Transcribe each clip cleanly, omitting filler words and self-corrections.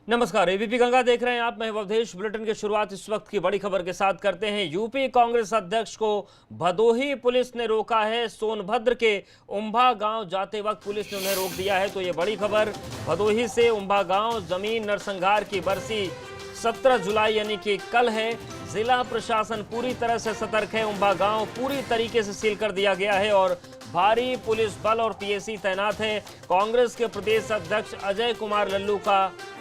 नमस्कार, एबीपी गंगा देख रहे हैं आप। मैं अवधेश। बुलेटिन की शुरुआत इस वक्त की बड़ी खबर के साथ करते हैं। यूपी कांग्रेस अध्यक्ष को भदोही पुलिस ने रोका है। सोनभद्र के उम्भा गांव जाते वक्त पुलिस ने उन्हें रोक दिया है। तो ये बड़ी खबर भदोही से। उम्भा गांव जमीन नरसंहार की बरसी 17 जुलाई यानी कि कल है। जिला प्रशासन पूरी तरह से सतर्क है। उम्भा गांव पूरी तरीके से सील कर दिया गया है और भारी पुलिस बल और पीएसी तैनात है। कांग्रेस के प्रदेश अध्यक्ष अजय कुमार लल्लू का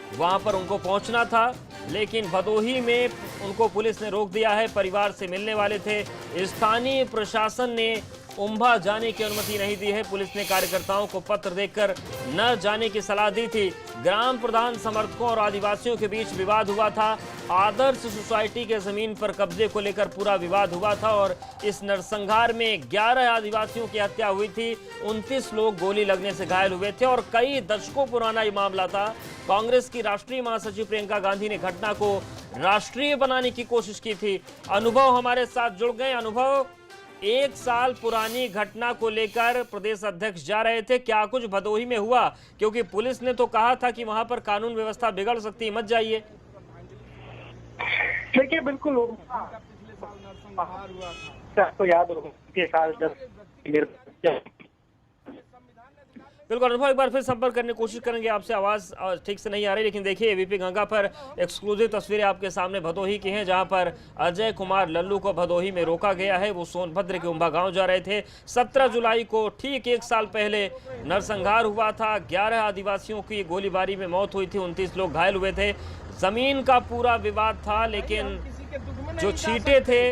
वहां पर उनको पहुंचना था, लेकिन भदोही में उनको पुलिस ने रोक दिया है। परिवार से मिलने वाले थे। स्थानीय प्रशासन ने उम्भा जाने की अनुमति नहीं दी है। पुलिस ने कार्यकर्ताओं को पत्र देकर न जाने की सलाह दी थी। ग्राम प्रधान समर्थकों और आदिवासियों के बीच विवाद हुआ था। आदर्श सोसाइटी के जमीन पर कब्जे को लेकर पूरा विवाद हुआ था और इस नरसंहार में 11 आदिवासियों की हत्या हुई थी। 29 लोग गोली लगने से घायल हुए थे और कई दशकों पुराना ये मामला था। कांग्रेस की राष्ट्रीय महासचिव प्रियंका गांधी ने घटना को राष्ट्रीय बनाने की कोशिश की थी। अनुभव हमारे साथ जुड़ गए। अनुभव, 1 साल पुरानी घटना को लेकर प्रदेश अध्यक्ष जा रहे थे, क्या कुछ भदोही में हुआ? क्योंकि पुलिस ने तो कहा था कि वहां पर कानून व्यवस्था बिगड़ सकती है, मत जाइए। देखिए, बिल्कुल आपको याद होगा कि साल 10 बिल्कुल अनुभव, एक बार फिर संपर्क करने की कोशिश करेंगे आपसे। आवाज ठीक से नहीं आ रही, लेकिन देखिए एबीपी गंगा पर एक्सक्लूसिव तस्वीरें आपके सामने भदोही की हैं, जहां पर अजय कुमार लल्लू को भदोही में रोका गया है। वो सोनभद्र के उम्भा गांव जा रहे थे। 17 जुलाई को ठीक 1 साल पहले नरसंहार हुआ था। 11 आदिवासियों की गोलीबारी में मौत हुई थी। 29 लोग घायल हुए थे। जमीन का पूरा विवाद था, लेकिन जो छींटे थे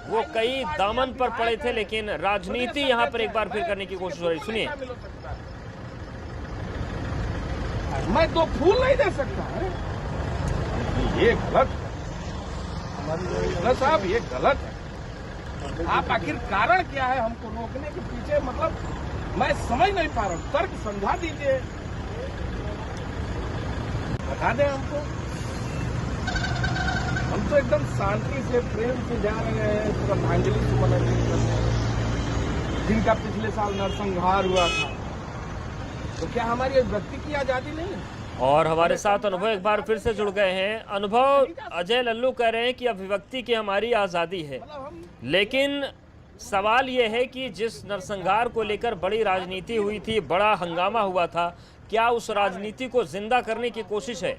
वो कई दामन पर पड़े थे। लेकिन राजनीति यहाँ पर एक बार फिर करने की कोशिश हो रही। सुनिए। मैं 2 फूल नहीं दे सकता है, ये गलत है साहब, ये गलत है। आप आखिर कारण क्या है हमको रोकने के पीछे? मतलब मैं समझ नहीं पा रहा हूँ। तर्क समझा दीजिए, बता दें हमको। हम तो एकदम शांति से प्रेम से जा रहे हैं, श्रद्धांजलि सुमन अर्पित करने, जिनका पिछले साल नरसंहार हुआ था। तो क्या हमारी व्यक्ति की आजादी नहीं है? और हमारे साथ अनुभव एक बार फिर से जुड़ गए हैं। अनुभव, अजय लल्लू कह रहे हैं कि अभिव्यक्ति की हमारी आजादी है, लेकिन सवाल यह है कि जिस नरसंहार को लेकर बड़ी राजनीति हुई थी, बड़ा हंगामा हुआ था, क्या उस राजनीति को जिंदा करने की कोशिश है?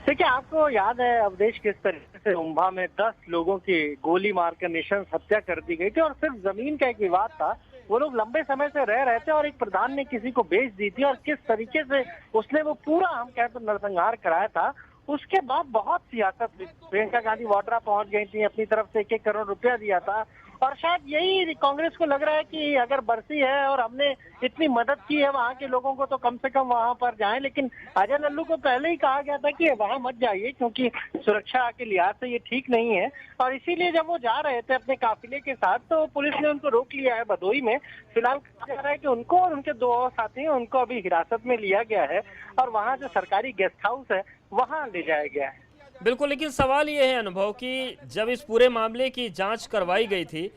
देखिए, आपको याद है अवधेश, किस तरीके से उम्भा में 10 लोगों की गोली मारकर निशंस हत्या कर दी गई थी और सिर्फ जमीन का एक विवाद था। वो लोग लंबे समय से रह रहे थे और एक प्रधान ने किसी को बेच दी थी और किस तरीके से उसने वो पूरा, हम कहते हैं, नरसंहार कराया था। उसके बाद बहुत सियासत हुई। प्रियंका गांधी वाड्रा पहुंच गई थी, अपनी तरफ से 1-1 करोड़ रुपया दिया था और शायद यही कांग्रेस को लग रहा है कि अगर बरसी है और हमने इतनी मदद की है वहां के लोगों को, तो कम से कम वहां पर जाएं। लेकिन अजय लल्लू को पहले ही कहा गया था कि वहां मत जाइए, क्योंकि सुरक्षा के लिहाज से ये ठीक नहीं है। और इसीलिए जब वो जा रहे थे अपने काफिले के साथ, तो पुलिस ने उनको रोक लिया है भदोही में। फिलहाल कहा जा रहा है कि उनको और उनके 2 और साथी हैं, उनको अभी हिरासत में लिया गया है और वहाँ जो सरकारी गेस्ट हाउस है वहाँ ले जाया गया है। बिल्कुल, लेकिन सवाल ये है अनुभव कि जब इस पूरे मामले की जांच करवाई गई थी,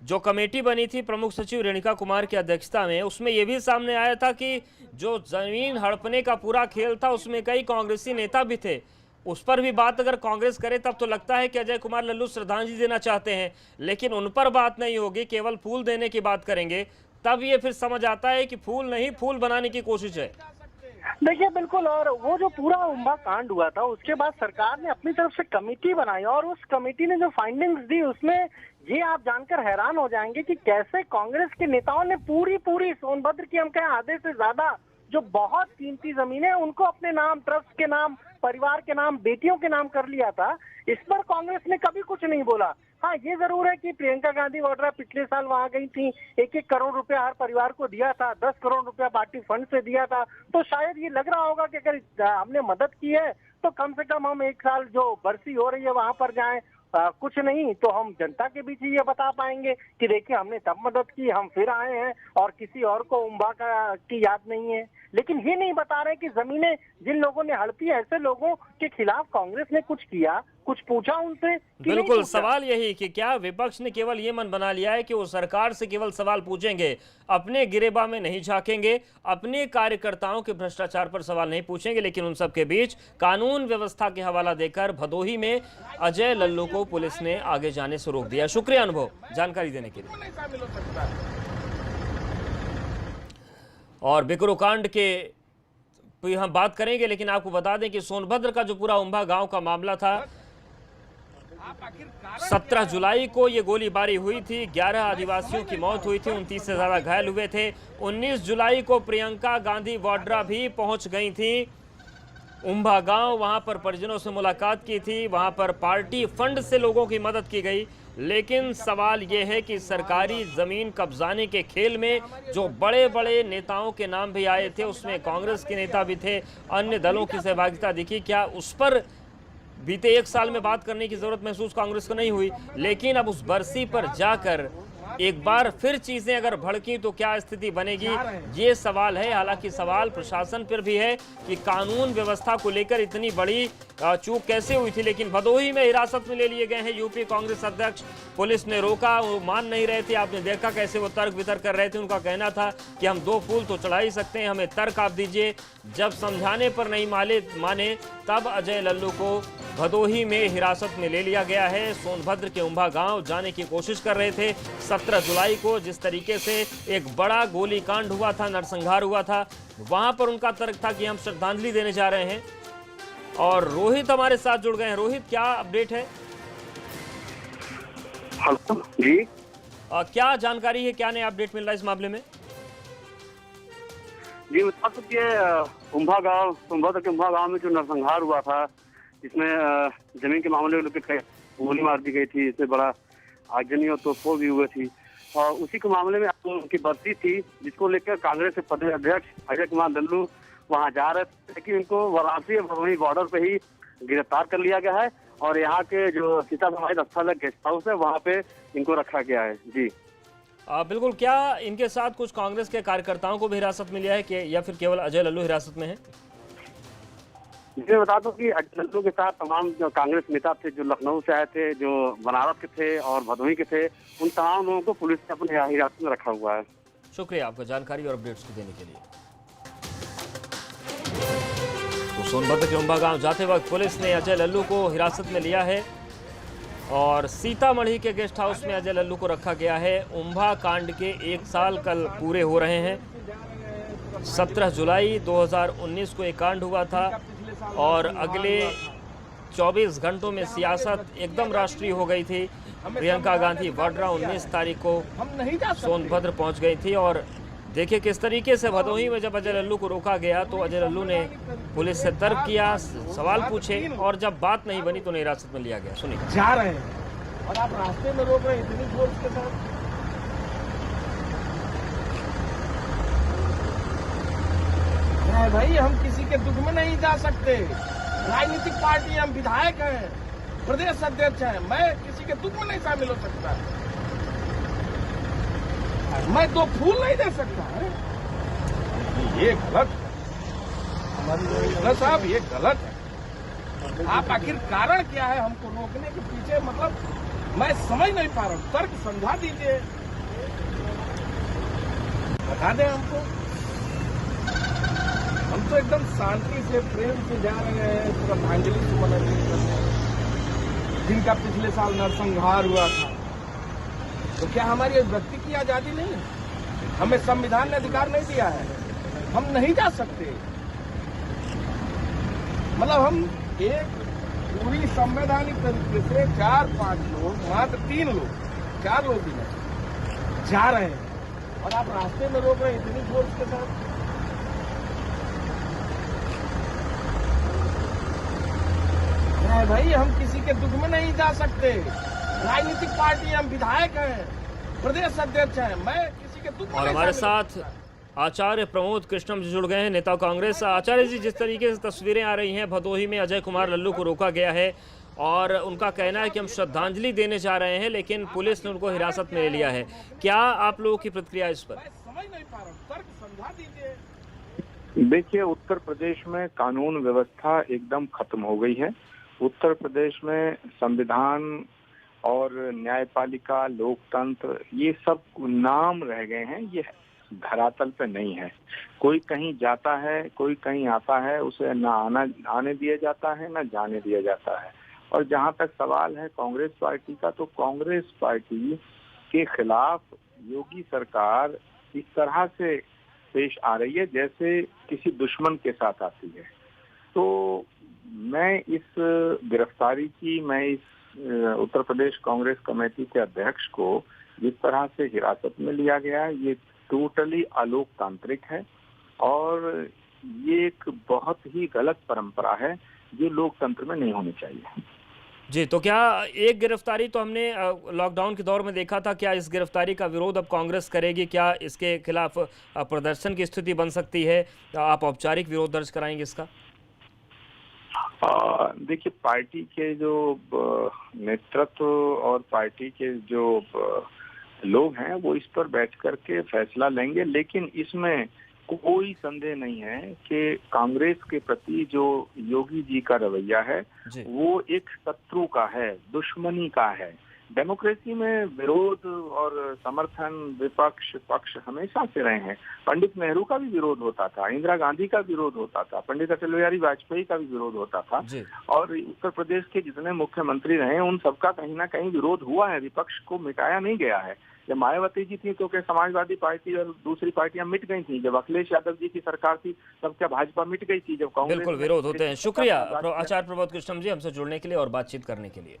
जो कमेटी बनी थी प्रमुख सचिव रेणुका कुमार की अध्यक्षता में, उसमें यह भी सामने आया था कि जो जमीन हड़पने का पूरा खेल था उसमें कई कांग्रेसी नेता भी थे। उस पर भी बात अगर कांग्रेस करे तब तो लगता है कि अजय कुमार लल्लू श्रद्धांजलि देना चाहते हैं, लेकिन उन पर बात नहीं होगी, केवल फूल देने की बात करेंगे। तब ये फिर समझ आता है कि फूल नहीं, फूल बनाने की कोशिश है। देखिए, बिल्कुल। और वो जो पूरा उम्भा कांड हुआ था, उसके बाद सरकार ने अपनी तरफ से कमेटी बनाई और उस कमेटी ने जो फाइंडिंग्स दी, उसमें ये आप जानकर हैरान हो जाएंगे कि कैसे कांग्रेस के नेताओं ने पूरी सोनभद्र की, हम कहें, आधे से ज्यादा जो बहुत कीमती जमीन है उनको अपने नाम, ट्रस्ट के नाम, परिवार के नाम, बेटियों के नाम कर लिया था। इस पर कांग्रेस ने कभी कुछ नहीं बोला। हाँ, ये जरूर है कि प्रियंका गांधी वाड्रा पिछले साल वहां गई थी, 1-1 करोड़ रुपया हर परिवार को दिया था, 10 करोड़ रुपया पार्टी फंड से दिया था। तो शायद ये लग रहा होगा कि अगर हमने मदद की है तो कम से कम हम 1 साल जो बरसी हो रही है वहां पर जाएं। कुछ नहीं तो हम जनता के बीच ही ये बता पाएंगे कि देखिए, हमने तब मदद की, हम फिर आए हैं और किसी और को उम्भा की याद नहीं है। लेकिन ये नहीं बता रहे कि जमीनें जिन लोगों ने हड़पी, ऐसे लोगों के खिलाफ कांग्रेस ने कुछ किया। कुछ पूछा उनसे कि नहीं बिल्कुल, पूछा? सवाल यही कि क्या विपक्ष ने केवल ये मन बना लिया है कि वो सरकार से केवल सवाल पूछेंगे, अपने गिरेबा में नहीं झांकेंगे, अपने कार्यकर्ताओं के भ्रष्टाचार पर सवाल नहीं पूछेंगे, लेकिन उन सब के बीच कानून व्यवस्था के हवाला देकर भदोही में अजय लल्लू को पुलिस ने आगे जाने से रोक दिया। शुक्रिया अनुभव जानकारी देने के लिए। नहीं शामिल हो सकता है। और बिकरू कांड के भी हम बात करेंगे, लेकिन आपको बता दें कि सोनभद्र का जो पूरा उम्भा गांव का मामला था, 17 जुलाई को ये गोलीबारी हुई थी, 11 आदिवासियों की मौत हुई थी, 29 से ज्यादा घायल हुए थे। 19 जुलाई को प्रियंका गांधी वाड्रा भी पहुंच गई थी उम्भा गांव, वहां पर परिजनों से मुलाकात की थी, वहां पर पार्टी फंड से लोगों की मदद की गई। लेकिन सवाल यह है कि सरकारी जमीन कब्जाने के खेल में जो बड़े बड़े नेताओं के नाम भी आए थे, उसमें कांग्रेस के नेता भी थे, अन्य दलों की सहभागिता दिखी। क्या उस पर बीते 1 साल में बात करने की जरूरत महसूस कांग्रेस को नहीं हुई? लेकिन अब उस बरसी पर जाकर एक बार फिर चीजें अगर भड़की तो क्या स्थिति बनेगी, ये सवाल है। हालांकि सवाल प्रशासन पर भी है कि कानून व्यवस्था को लेकर इतनी बड़ी चूक कैसे हुई थी। लेकिन भदोही में हिरासत में ले लिए गए हैं यूपी कांग्रेस अध्यक्ष, पुलिस ने रोका, वो मान नहीं रहे थे। आपने देखा कैसे वो तर्क वितर्क कर रहे थे। उनका कहना था कि हम 2 फूल तो चढ़ा ही सकते हैं, हमें तर्क आप दीजिए। जब समझाने पर नहीं माने तब अजय लल्लू को भदोही में हिरासत में ले लिया गया है। सोनभद्र के उम्भा गांव जाने की कोशिश कर रहे थे। 17 जुलाई को जिस तरीके से एक बड़ा गोलीकांड हुआ था, नरसंहार हुआ था, वहां पर उनका तर्क था कि हम श्रद्धांजलि देने जा रहे हैं। और रोहित हमारे साथ जुड़ गए हैं। रोहित, क्या अपडेट है? हेलो जी, क्या जानकारी है, क्या नया अपडेट मिल रहा है इस मामले में? जी बता सकते उम्भा गांव, सोनभद्र के उम्भा गांव में जो नरसंहार हुआ था, जिसमें जमीन के मामले में गोली मार दी गई थी, इससे बड़ा आगजनी और तोड़फोड़ भी हुई थी। और उसी के मामले में उनकी बर्सी थी, जिसको लेकर कांग्रेस के प्रदेश अध्यक्ष अजय कुमार लल्लू वहां जा रहे थे, लेकिन इनको वाराणसी वही बॉर्डर पे ही गिरफ्तार कर लिया गया है। और यहाँ के जो सीता समाज स्थल है, गेस्ट हाउस है, वहाँ पे इनको रखा गया है। जी बिल्कुल। क्या इनके साथ कुछ कांग्रेस के कार्यकर्ताओं को भी हिरासत में लिया है कि या फिर केवल अजय लल्लू हिरासत में है? मैं बता दूं कि अजय लल्लू के साथ तमाम जो कांग्रेस नेता थे, जो लखनऊ से आए थे, जो बनारस के थे और भदोही के थे, उन तमाम लोगों को पुलिस ने अपने हिरासत में रखा हुआ है। शुक्रिया आपका जानकारी और अपडेट्स को देने के लिए। तो सोनभद्र के उम्भा गांव जाते वक्त पुलिस ने अजय लल्लू को हिरासत में लिया है और सीतामढ़ी के गेस्ट हाउस में अजय लल्लू को रखा गया है। उम्भा कांड के 1 साल कल पूरे हो रहे हैं। 17 जुलाई 2019 को एक कांड हुआ था और अगले 24 घंटों में सियासत एकदम राष्ट्रीय हो गई थी। प्रियंका गांधी वाड्रा 19 तारीख को सोनभद्र पहुंच गई थी। और देखिए किस तरीके से भदोही में जब अजय लल्लू को रोका गया तो अजय लल्लू ने पुलिस से तर्क किया, सवाल पूछे और जब बात नहीं बनी तो हिरासत में लिया गया। सुनिए। जा रहे हैं और आप रास्ते में रोक रहे हैं इतनी फोर्स के साथ। भाई हम किसी के दुख में नहीं जा सकते। राजनीतिक पार्टी, हम विधायक हैं, प्रदेश अध्यक्ष हैं, मैं किसी के दुख में नहीं शामिल हो सकता। मैं 2 फूल नहीं दे सकता है। ये गलत है साहब, ये गलत है। आप आखिर कारण क्या है हमको रोकने के पीछे? मतलब मैं समझ नहीं पा रहा हूँ। तर्क समझा दीजिए, बता दें हमको। हम तो एकदम शांति से, प्रेम से जा रहे हैं, श्रद्धांजलि सुमन अर्पित करने, जिनका पिछले साल नरसंहार हुआ था। तो क्या हमारी व्यक्ति की आजादी नहीं है? हमें संविधान ने अधिकार नहीं दिया है? हम नहीं जा सकते। मतलब हम एक पूरी संवैधानिक तरीके से 4-5 लोग, मात्र 3 लोग, 4 लोग ही नहीं जा रहे हैं और आप रास्ते में रोक रहे हैं इतनी फोर्स के साथ। भाई हम किसी के दुख में नहीं जा सकते। राजनीतिक पार्टी, हम विधायक हैं, प्रदेश अध्यक्ष हैं, मैं किसी के दुख में। और हमारे साथ आचार्य प्रमोद कृष्णम जी जुड़ गए हैं, नेता कांग्रेस। आचार्य जी, जिस तरीके से तस्वीरें आ रही हैं, भदोही में अजय कुमार लल्लू को रोका गया है और उनका कहना है कि हम श्रद्धांजलि देने जा रहे हैं, लेकिन पुलिस ने उनको हिरासत में ले लिया है। क्या आप लोगों की प्रतिक्रिया इस पर? समझ नहीं पा रहा हूँ, तर्क समझा दीजिए। देखिए, उत्तर प्रदेश में कानून व्यवस्था एकदम खत्म हो गई है उत्तर प्रदेश में संविधान और न्यायपालिका, लोकतंत्र, ये सब नाम रह गए हैं, ये धरातल पे नहीं है। कोई कहीं जाता है, कोई कहीं आता है, उसे ना आने दिया जाता है, ना जाने दिया जाता है। और जहां तक सवाल है कांग्रेस पार्टी का, तो कांग्रेस पार्टी के खिलाफ योगी सरकार इस तरह से पेश आ रही है जैसे किसी दुश्मन के साथ आती है। तो मैं इस गिरफ्तारी की, मैं इस उत्तर प्रदेश कांग्रेस कमेटी के अध्यक्ष को जिस तरह से हिरासत में लिया गया है, ये टोटली अलोकतांत्रिक है और ये एक बहुत ही गलत परंपरा है जो लोकतंत्र में नहीं होनी चाहिए। जी, तो क्या एक गिरफ्तारी तो हमने लॉकडाउन के दौर में देखा था, क्या इस गिरफ्तारी का विरोध अब कांग्रेस करेगी? क्या इसके खिलाफ प्रदर्शन की स्थिति बन सकती है? आप औपचारिक विरोध दर्ज कराएंगे इसका? देखिए, पार्टी के जो नेतृत्व और पार्टी के जो लोग हैं वो इस पर बैठ करके फैसला लेंगे, लेकिन इसमें कोई संदेह नहीं है कि कांग्रेस के प्रति जो योगी जी का रवैया है वो एक शत्रु का है, दुश्मनी का है। डेमोक्रेसी में विरोध और समर्थन, विपक्ष, पक्ष हमेशा से रहे हैं। पंडित नेहरू का भी विरोध होता था, इंदिरा गांधी का विरोध होता था, पंडित अटल बिहारी वाजपेयी का भी विरोध होता था और उत्तर प्रदेश के जितने मुख्यमंत्री रहे उन सबका कहीं ना कहीं विरोध हुआ है। विपक्ष को मिटाया नहीं गया है। जब मायावती जी थी तो क्या समाजवादी पार्टी और दूसरी पार्टियां मिट गई थी? जब अखिलेश यादव जी की सरकार थी तब क्या भाजपा मिट गई थी? जब कांग्रेस, बिल्कुल विरोध होते हैं। शुक्रिया आचार्य प्रबोध कृष्णम जी हमसे जुड़ने के लिए और बातचीत करने के लिए।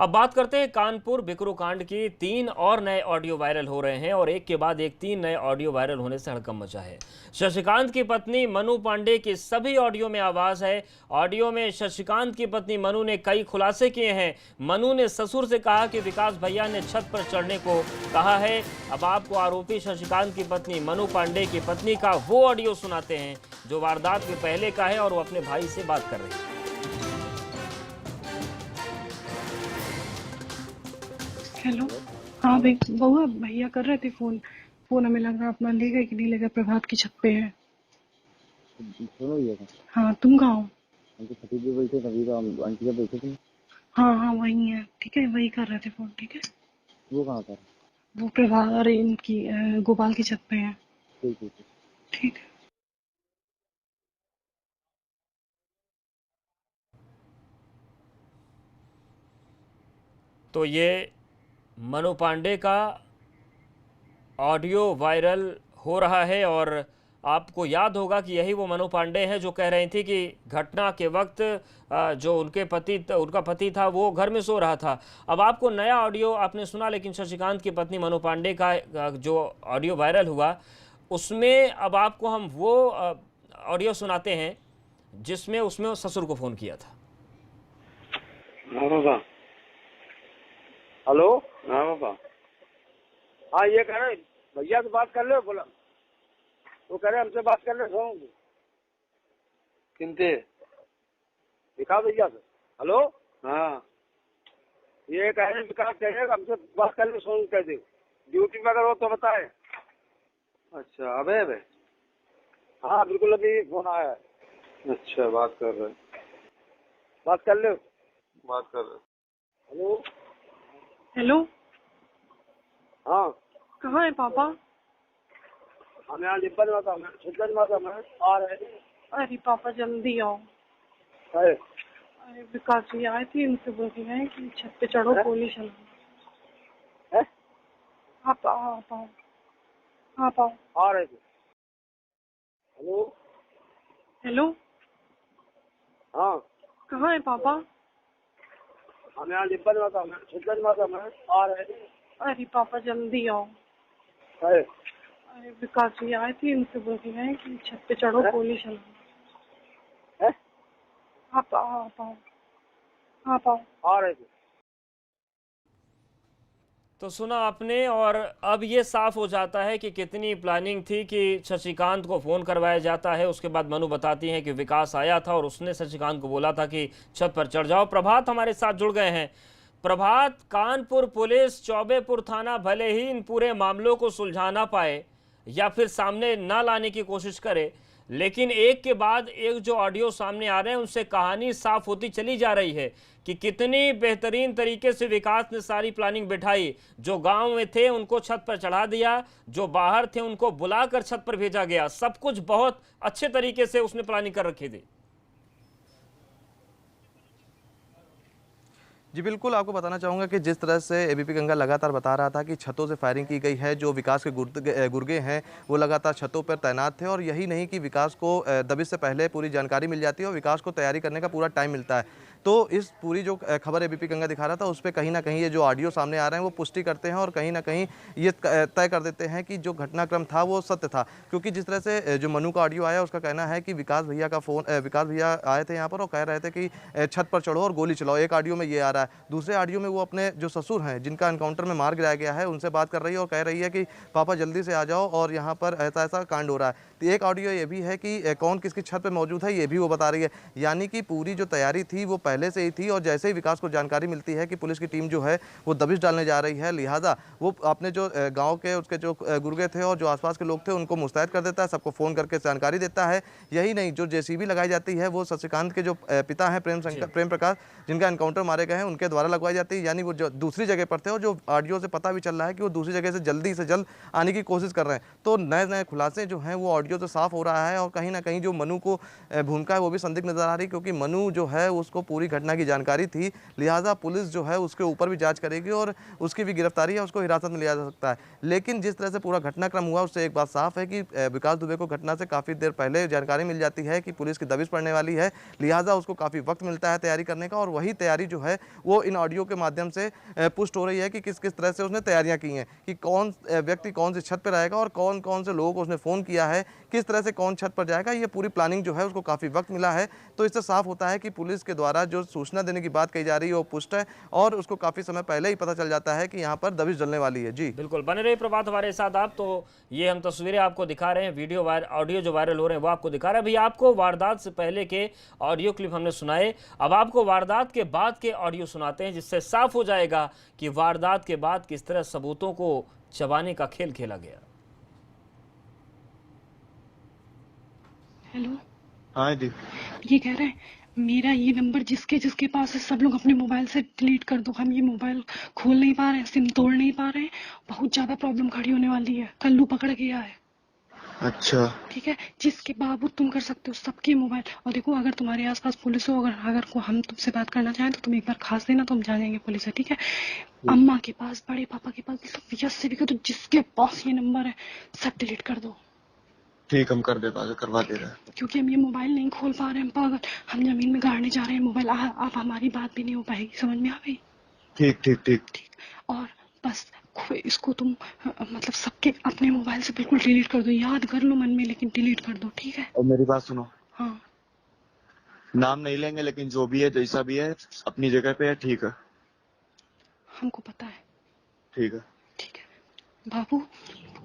अब बात करते हैं कानपुर बिकरू कांड की। 3 और नए ऑडियो वायरल हो रहे हैं और एक के बाद एक 3 नए ऑडियो वायरल होने से हड़कंप मचा है। शशिकांत की पत्नी मनु पांडे की सभी ऑडियो में आवाज है। ऑडियो में शशिकांत की पत्नी मनु ने कई खुलासे किए हैं। मनु ने ससुर से कहा कि विकास भैया ने छत पर चढ़ने को कहा है। अब आपको आरोपी शशिकांत की पत्नी मनु पांडे की पत्नी का वो ऑडियो सुनाते हैं जो वारदात के पहले का है और वो अपने भाई से बात कर रही है। हेलो, हाँ भाई, बउआ भैया कर रहे थे फोन हमें लग रहा अपना ले गए कि नहीं ले गए। प्रभात की छत पे है। सुनो ये हाँ, तुम कहाँ हो? हम तो छठी पे बैठे तभी तो हम आंटी पे बैठे थे। हाँ वही है, ठीक है, वही कर रहे थे फोन। ठीक है, वो कहाँ पर? वो प्रभात, अरे इनकी गोपाल की छत पे है। ठीक है, ठीक है। तो ये मनु पांडे का ऑडियो वायरल हो रहा है और आपको याद होगा कि यही वो मनु पांडे हैं जो कह रही थी कि घटना के वक्त जो उनका पति था वो घर में सो रहा था। अब आपको नया ऑडियो आपने सुना, लेकिन शशिकांत की पत्नी मनु पांडे का जो ऑडियो वायरल हुआ उसमें अब आपको हम वो ऑडियो सुनाते हैं जिसमें उसमें ससुर को फोन किया था। हाँ बाबा। हेलो। हाँ बाबा। हाँ, ये कह रहे भैया से बात कर लो, बोला वो कह रहे हमसे बात कर ले। किनते दिखा भैया से। हेलो। हाँ, ये कह रहे विकास कह रहे हमसे बात कर ले, फोन कर दे। ड्यूटी में अगर हो तो बताए। अच्छा, अबे हाँ बिल्कुल, अभी फोन आया है। अच्छा, बात कर रहे, बात कर ले, बात कर रहे। हेलो। हेलो, हाँ कहाँ है पापा? हम यहाँ डिब्बन माता में, छिदन माता में आ रहे हैं। अरे पापा जल्दी आओ। अरे विकास जी आए थे, उनसे बोल के गए कि छत पे चढ़ो, गोली चलाओ। आप आओ। आप आओ। आ रहे थे। हेलो। हेलो, हाँ कहाँ है पापा? हम यहाँ डिब्बन माता में, छिदन माता में आ रहे हैं। अरे पापा जल्दी आओ। अरे विकास जी आए थे, उनसे बोल के गए कि छत पे चढ़ो, गोली चलाओ। आप आओ। आ रहे थे। तो सुना आपने, और अब ये साफ हो जाता है कि कितनी प्लानिंग थी कि शशिकांत को फ़ोन करवाया जाता है। उसके बाद मनु बताती हैं कि विकास आया था और उसने शशिकांत को बोला था कि छत पर चढ़ जाओ। प्रभात हमारे साथ जुड़ गए हैं। प्रभात, कानपुर पुलिस, चौबेपुर थाना भले ही इन पूरे मामलों को सुलझा ना पाए या फिर सामने ना लाने की कोशिश करे, लेकिन एक के बाद एक जो ऑडियो सामने आ रहे हैं उनसे कहानी साफ होती चली जा रही है कि कितनी बेहतरीन तरीके से विकास ने सारी प्लानिंग बिठाई। जो गांव में थे उनको छत पर चढ़ा दिया, जो बाहर थे उनको बुलाकर छत पर भेजा गया। सब कुछ बहुत अच्छे तरीके से उसने प्लानिंग कर रखी थी। जी बिल्कुल, आपको बताना चाहूँगा कि जिस तरह से एबीपी गंगा लगातार बता रहा था कि छतों से फायरिंग की गई है, जो विकास के गुर्गे हैं वो लगातार छतों पर तैनात थे। और यही नहीं कि विकास को दबिश से पहले पूरी जानकारी मिल जाती है और विकास को तैयारी करने का पूरा टाइम मिलता है। तो इस पूरी जो खबर एबीपी गंगा दिखा रहा था उस पर कहीं ना कहीं ये जो ऑडियो सामने आ रहे हैं वो पुष्टि करते हैं और कहीं ना कहीं ये तय कर देते हैं कि जो घटनाक्रम था वो सत्य था। क्योंकि जिस तरह से जो मनु का ऑडियो आया उसका कहना है कि विकास भैया आए थे यहाँ पर और कह रहे थे कि छत पर चढ़ो और गोली चलाओ। एक ऑडियो में ये आ रहा है। दूसरे ऑडियो में वो अपने जो ससुर हैं जिनका एनकाउंटर में मार गिराया गया है उनसे बात कर रही है और कह रही है कि पापा जल्दी से आ जाओ और यहाँ पर ऐसा ऐसा कांड हो रहा है। तो एक ऑडियो ये भी है कि कौन किसकी छत पर मौजूद है ये भी वो बता रही है। यानी कि पूरी जो तैयारी थी वो पहले से ही थी और जैसे ही विकास को जानकारी मिलती है कि पुलिस की टीम जो है वो दबिश डालने जा रही है, लिहाजा वो अपने जो गाँव के उसके जो गुर्गे थे और जो आसपास के लोग थे उनको मुस्तैद कर देता है, सबको फ़ोन करके जानकारी देता है। यही नहीं, जो जेसीबी लगाई जाती है वो शशिकांत के जो पिता हैं प्रेम प्रकाश जिनका एनकाउंटर मारे गए हैं उनके द्वारा लगवाई जाती है। यानी वो जो दूसरी जगह पर थे और जो ऑडियो से पता भी चल रहा है कि वो दूसरी जगह से जल्द आने की कोशिश कर रहे हैं। तो नए नए खुलासे जो हैं वो ऑडियो से साफ हो रहा है और कहीं ना कहीं जो मनु को भूमिका है वो भी संदिग्ध नजर आ रही है। क्योंकि मनु जो है उसको पूरी घटना की जानकारी थी, लिहाजा पुलिस जो है उसके ऊपर भी जांच करेगी और उसकी भी गिरफ्तारी है, उसको हिरासत में लिया जा सकता है। लेकिन जिस तरह से पूरा घटनाक्रम हुआ उससे एक बात साफ है कि विकास दुबे को घटना से काफ़ी देर पहले जानकारी मिल जाती है कि पुलिस की दबिश पड़ने वाली है, लिहाजा उसको काफ़ी वक्त मिलता है तैयारी करने का। और वही तैयारी जो है वो इन ऑडियो के माध्यम से पुष्ट हो रही है कि किस किस तरह से उसने तैयारियां की हैं, कि कौन व्यक्ति कौन सी छत पर रहेगा और कौन कौन से लोगों को उसने फ़ोन किया है, किस तरह से कौन छत पर जाएगा। ये पूरी प्लानिंग जो है उसको काफ़ी वक्त मिला है। तो इससे साफ होता है कि पुलिस के द्वारा जो सूचना देने की बात कही जा रही है वो पुष्ट है और उसको काफ़ी समय पहले ही पता चल जाता है कि यहाँ पर दबिश डलने वाली है। जी बिल्कुल, बने रहिए प्रभात हमारे साथ आप। तो ये हम तस्वीरें आपको दिखा रहे हैं, ऑडियो जो वायरल हो रहे हैं वो आपको दिखा रहे हैं। भैया आपको वारदात से पहले के ऑडियो क्लिप हमने सुनाए, अब आपको वारदात के बाद के ऑडियो सुनाते हैं जिससे साफ हो जाएगा कि वारदात के बाद किस तरह सबूतों को चबाने का खेल खेला गया। हेलो, हाँ जी, ये कह रहे हैं मेरा ये नंबर जिसके पास है सब लोग अपने मोबाइल से डिलीट कर दो। हम ये मोबाइल खोल नहीं पा रहे हैं, सिम तोड़ नहीं पा रहे हैं, बहुत ज्यादा प्रॉब्लम खड़ी होने वाली है, कल्लू पकड़ गया है। अच्छा ठीक है, जिसके बावजूद तुम कर सकते हो सबके मोबाइल। और देखो अगर तुम्हारे आसपास पुलिस हो, अगर को हम तुमसे बात करना चाहें तो तुम एक बार खास देना तो हम जानेंगे पुलिस है। ठीक है, अम्मा के पास, बड़े पापा के पास, तो यस से भी कर दो, जिसके पास ये नंबर है सब डिलीट कर दो। ठीक, हम करवा दे रहे हैं। क्योंकि हम ये मोबाइल नहीं खोल पा रहे हैं पागल, हम जमीन में गाड़ने जा रहे हैं मोबाइल। आप हमारी बात भी नहीं हो पाएगी, समझ में आ गई? ठीक ठीक ठीक ठीक, और बस इसको तुम मतलब सबके अपने मोबाइल से बिल्कुल डिलीट कर दो, याद कर लो मन में लेकिन डिलीट कर दो। ठीक है, और मेरी बात सुनो, हाँ नाम नहीं लेंगे लेकिन जो भी है जैसा भी है अपनी जगह पे है। ठीक है, हमको पता है। ठीक है ठीक है बाबू,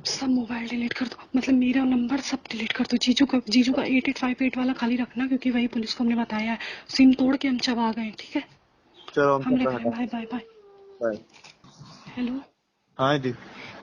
सब मोबाइल डिलीट कर दो, मतलब मेरा नंबर सब डिलीट कर दो। जीजू का 8858 वाला खाली रखना क्योंकि वही पुलिस को हमने बताया है। सिम तोड़ के हम चबा गए। ठीक है, चलो हम ले गए। Bye bye bye bye. Hello, हाँ जी,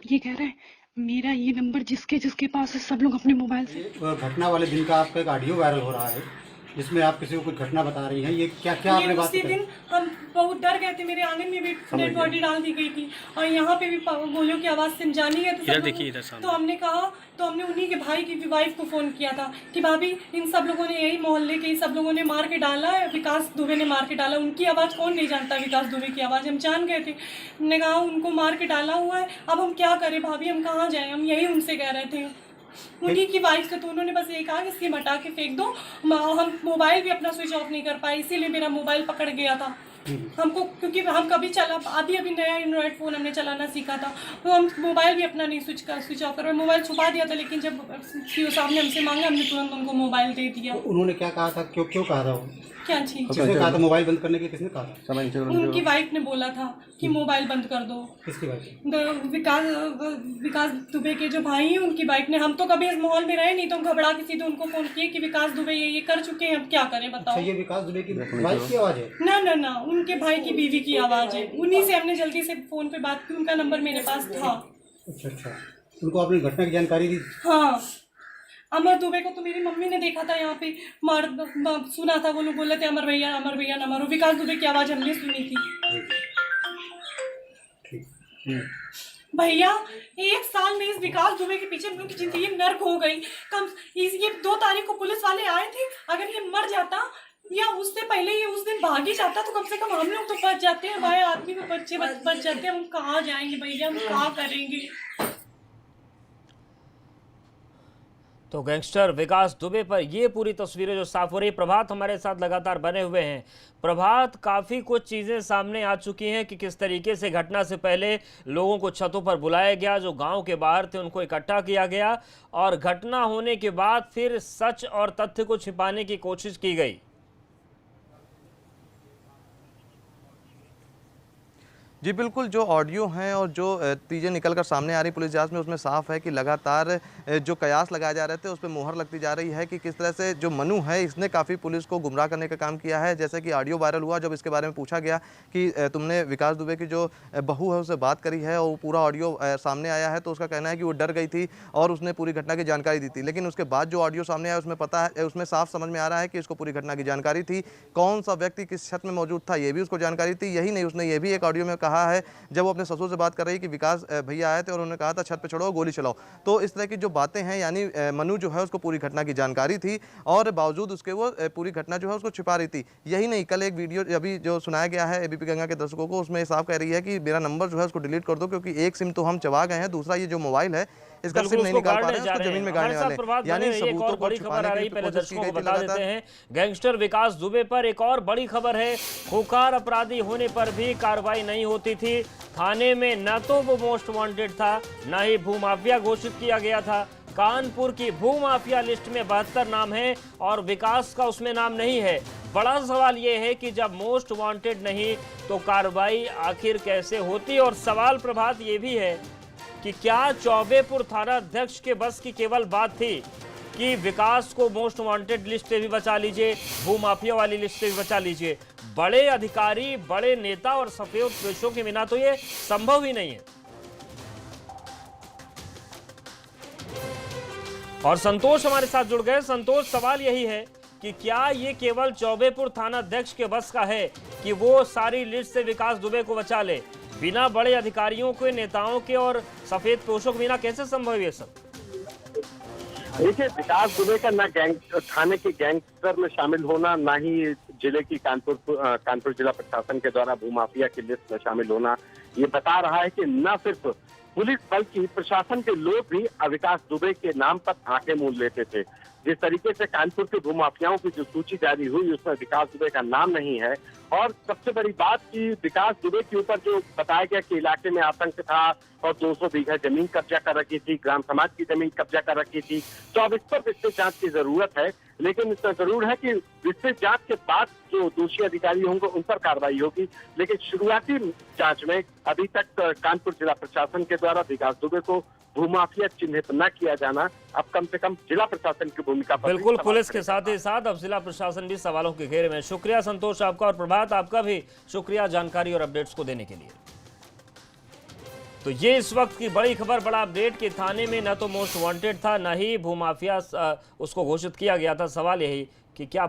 ये कह रहे हैं मेरा ये नंबर जिसके पास है सब लोग अपने मोबाइल से। घटना वाले दिन का आपका एक ऑडियो वायरल हो रहा है जिसमें आप किसी को कुछ घटना बता रही हैं, ये क्या आपने बात उसी दिन हम बहुत डर गए थे, मेरे आंगन में भी डेड बॉडी डाल दी गई थी और यहाँ पे भी गोलियों की आवाज से जानी है। तो हमने कहा, तो हमने उन्हीं के भाई की वाइफ को फोन किया था कि भाभी इन सब लोगों ने, यही मोहल्ले के सब लोगों ने मार के डाला है, विकास दुबे ने मार के डाला। उनकी आवाज कौन नहीं जानता, विकास दुबे की आवाज हम जान गए थे। हमने कहा उनको मार के डाला हुआ है, अब हम क्या करें भाभी, हम कहाँ जाएं, हम यही उनसे कह रहे थे। उन्हीं की वाइफ से, तो उन्होंने बस ये कहा कि सिम हटा के फेंक दो। हम मोबाइल भी अपना स्विच ऑफ नहीं कर पाए, इसीलिए मेरा मोबाइल पकड़ गया था हमको, क्योंकि हम कभी अभी नया एंड्रॉइड फ़ोन हमने चलाना सीखा था, तो हम मोबाइल भी अपना नहीं स्विच ऑफ कर, मोबाइल छुपा दिया था। लेकिन जब सीओ साहब ने हमसे मांगा हमने तुरंत उनको मोबाइल दे दिया। तो उन्होंने क्या कहा था, क्यों कहा था वो? क्या चीज? किसने कहा था मोबाइल बंद करने के, किसने कहा था? उनकी वाइफ ने बोला था कि मोबाइल बंद कर दो। किसकी वाइफ? विकास दुबे के जो भाई हैं उनकी वाइफ ने। हम तो कभी इस माहौल में रहे नहीं, तो हम घबरा के सीधे उनको फोन किए कि विकास दुबे ये कर चुके हैं, अब क्या करें बताओ। ये विकास दुबे की वाइफ की आवाज है? ना, उनके भाई की बीवी की आवाज है। उन्हीं से हमने जल्दी से फोन पे बात की, उनका नंबर मेरे पास था। अच्छा, उनको आपने घटना की जानकारी दी? हाँ, अमर दुबे को तो मेरी मम्मी ने देखा था यहाँ पे सुना था, वो लोग बोले थे अमर भैया न मारो। विकास दुबे की आवाज हमने सुनी थी। भैया 1 साल में इस विकास दुबे के पीछे हम लोग की जिंदगी नर्क हो गई। ये 2 तारीख को पुलिस वाले आए थे, अगर ये मर जाता या उससे पहले ये उस दिन भाग ही जाता तो कम से कम हम लोग तो बच जाते हैं। हमारे आदमी को बच्चे बच जाते हैं। हम कहाँ जाएंगे भैया, हम कहाँ करेंगे। तो गैंगस्टर विकास दुबे पर ये पूरी तस्वीरें जो साफ हो रही है। प्रभात हमारे साथ लगातार बने हुए हैं। प्रभात, काफ़ी कुछ चीज़ें सामने आ चुकी हैं कि किस तरीके से घटना से पहले लोगों को छतों पर बुलाया गया, जो गांव के बाहर थे उनको इकट्ठा किया गया, और घटना होने के बाद फिर सच और तथ्य को छिपाने की कोशिश की गई। जी बिल्कुल, जो ऑडियो हैं और जो चीज़ें निकलकर सामने आ रही पुलिस जांच में, उसमें साफ है कि लगातार जो कयास लगाए जा रहे थे उस पर मोहर लगती जा रही है कि किस तरह से जो मनु है इसने काफ़ी पुलिस को गुमराह करने का काम किया है। जैसे कि ऑडियो वायरल हुआ, जब इसके बारे में पूछा गया कि तुमने विकास दुबे की जो बहू है उससे बात करी है, और वो पूरा ऑडियो सामने आया है, तो उसका कहना है कि वो डर गई थी और उसने पूरी घटना की जानकारी दी थी। लेकिन उसके बाद जो ऑडियो सामने आया उसमें पता है, उसमें साफ समझ में आ रहा है कि इसको पूरी घटना की जानकारी थी, कौन सा व्यक्ति किस छत में मौजूद था ये भी उसको जानकारी थी। यही नहीं, उसने ये भी एक ऑडियो में कहा है जब वो अपने ससुर से बात कर रही कि विकास भैया आए थे और उन्होंने कहा था छत पे चढ़ो गोली चलाओ। तो इस तरह की जो बातें हैं, यानी मनु जो है उसको पूरी घटना की जानकारी थी और बावजूद उसके वो पूरी घटना जो है उसको छिपा रही थी। यही नहीं, कल एक वीडियो अभी जो सुनाया गया है एबीपी गंगा के दर्शकों को, उसमें साफ कह रही है कि मेरा नंबर जो है उसको डिलीट कर दो, क्योंकि एक सिम तो हम चबा गए हैं, दूसरा ये जो मोबाइल है इसका सिम नहीं निकाल पा रहे हैं, उसको जमीन में गाड़ने वाले हैं। यानी सबूतों को छिपाने की कोशिश की गई थी लगातार। गैंगस्टर विकास दुबे पर एक और बड़ी खबर है। खूंखार अपराधी होने पर भी कार्रवाई नहीं होती थी। थाने में न तो वो मोस्ट वांटेड था, न ही भूमाफिया घोषित किया गया था। कानपुर की भूमाफिया लिस्ट में 72 नाम है और विकास का उसमें नाम नहीं है। बड़ा सवाल यह है कि जब मोस्ट वांटेड नहीं तो कार्रवाई आखिर कैसे होती। और सवाल प्रभात ये भी है कि क्या चौबेपुर थाना अध्यक्ष के बस की केवल बात थी कि विकास को मोस्ट वांटेड लिस्ट से भी बचा लीजिए, भूमाफिया वाली लिस्ट से भी बचा लीजिए। बड़े अधिकारी, बड़े नेता और सफेद पेशों के बिना तो ये संभव ही नहीं है। और संतोष हमारे साथ जुड़ गए। संतोष, सवाल यही है कि क्या ये केवल चौबेपुर थाना अध्यक्ष के बस का है कि वो सारी लिस्ट से विकास दुबे को बचा ले? बिना बड़े अधिकारियों के, नेताओं के और सफेद पोशों के बिना कैसे संभव है ये सब? देखिए, विकास दुबे का ना थाने के गैंगस्टर में शामिल होना, ना ही जिले की कानपुर जिला प्रशासन के द्वारा भूमाफिया की लिस्ट में शामिल होना, ये बता रहा है कि न सिर्फ पुलिस बल्कि प्रशासन के लोग भी विकास दुबे के नाम पर आंखें मूंद लेते थे। जिस तरीके से कानपुर के भूमाफियाओं की जो सूची जारी हुई उसमें विकास दुबे का नाम नहीं है। और सबसे बड़ी बात कि विकास दुबे के ऊपर जो बताया गया कि इलाके में आतंक था और 200 बीघा जमीन कब्जा कर रखी थी, ग्राम समाज की जमीन कब्जा कर रखी थी, तो अब इस पर विस्तृत जांच की जरूरत है। लेकिन इसका जरूर है कि विस्तृत जांच के बाद जो दोषी अधिकारी होंगे उन पर कार्रवाई होगी। लेकिन शुरुआती जांच में अभी तक कानपुर जिला प्रशासन के द्वारा विकास दुबे को भूमाफिया चिन्हित न किया जाना अब कम से कम जिला प्रशासन की भूमिका पर बिल्कुल पुलिस के साथ ही साथ अब जिला प्रशासन भी सवालों के घेरे में। शुक्रिया संतोष आपका, और प्रभात आपका भी शुक्रिया जानकारी और अपडेट्स को देने के लिए। तो ये इस वक्त की बड़ी खबर, बड़ा अपडेट कि थाने में न तो मोस्ट वांटेड था, न ही भूमाफिया उसको घोषित किया गया था। सवाल यही कि क्या